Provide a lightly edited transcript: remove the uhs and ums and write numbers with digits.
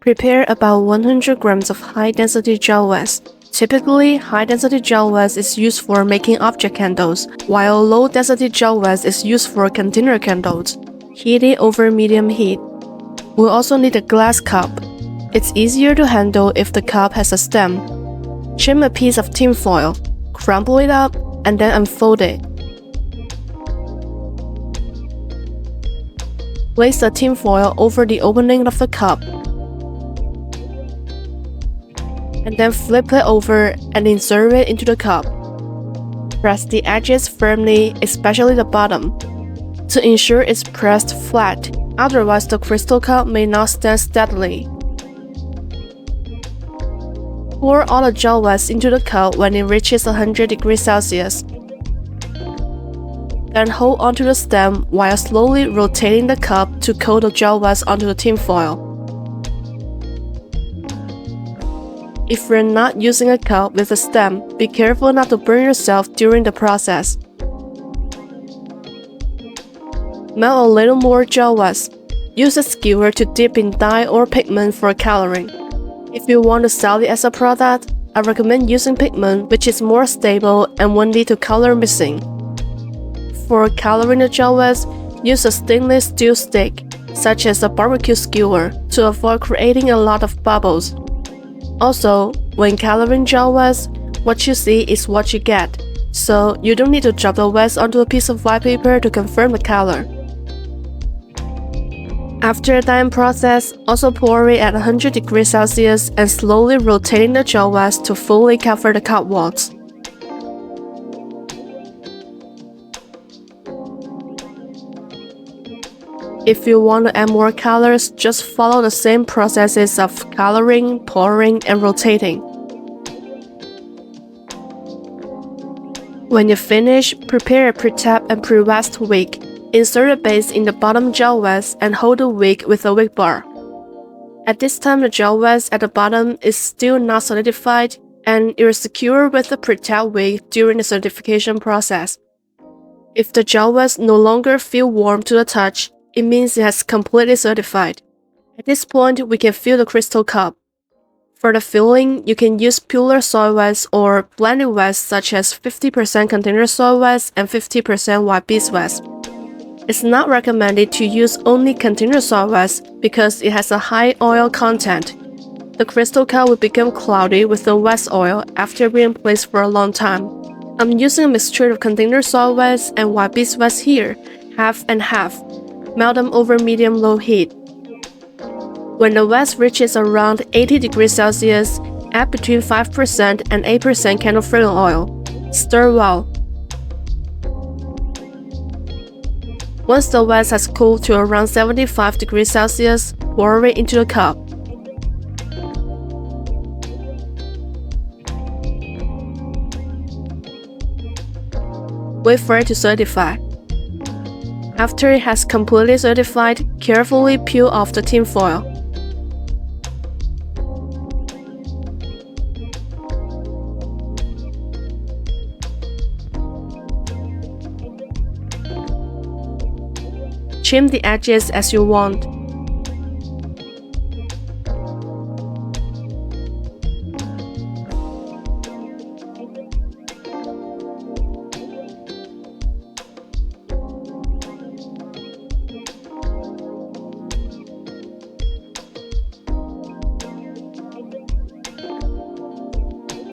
Prepare about 100 grams of high-density gel wax. Typically, high-density gel wax is used for making object candles, while low-density gel wax is used for container candles. Heat it over medium heat. We'll also need a glass cup. It's easier to handle if the cup has a stem. Trim a piece of tin foil, crumple it up, and then unfold it. Place the tin foil over the opening of the cup, and then flip it over and insert it into the cup. Press the edges firmly, especially the bottom, to ensure it's pressed flat, otherwise the crystal cup may not stand steadily. Pour all the gel wax into the cup when it reaches 100 degrees Celsius. Then hold onto the stem while slowly rotating the cup to coat the gel wax onto the tin foil. If you're not using a cup with a stem, be careful not to burn yourself during the process. Melt a little more gel wax. Use a skewer to dip in dye or pigment for coloring. If you want to sell it as a product, I recommend using pigment which is more stable and won't lead to color missing. For coloring the gel wax, use a stainless steel stick, such as a barbecue skewer, to avoid creating a lot of bubbles. Also, when coloring gel wax, what you see is what you get, so you don't need to drop the wax onto a piece of white paper to confirm the color. After the dyeing process, also pour it at 100 degrees Celsius and slowly rotating the gel wax to fully cover the cup walls. If you want to add more colors, just follow the same processes of coloring, pouring, and rotating. When you finish, prepare a pre-tapped and pre-waxed wick. Insert a base in the bottom gel wax and hold the wick with a wick bar. At this time, the gel wax at the bottom is still not solidified, and it is secure with the pre-tapped wick during the solidification process. If the gel wax no longer feels warm to the touch, it means it has completely solidified. At this point, we can fill the crystal cup. For the filling, you can use pure soy wax or blended wax such as 50% container soy wax and 50% white beeswax. It's not recommended to use only container soy wax because it has a high oil content. The crystal cup will become cloudy with the wax oil after being placed for a long time. I'm using a mixture of container soy wax and white beeswax here, half and half. Melt them over medium-low heat. When the wax reaches around 80 degrees Celsius, add between 5% and 8% candle fragrance oil. Stir well. Once the wax has cooled to around 75 degrees Celsius, pour it into the cup. Wait for it to solidify. After it has completely solidified, carefully peel off the tin foil. Trim the edges as you want.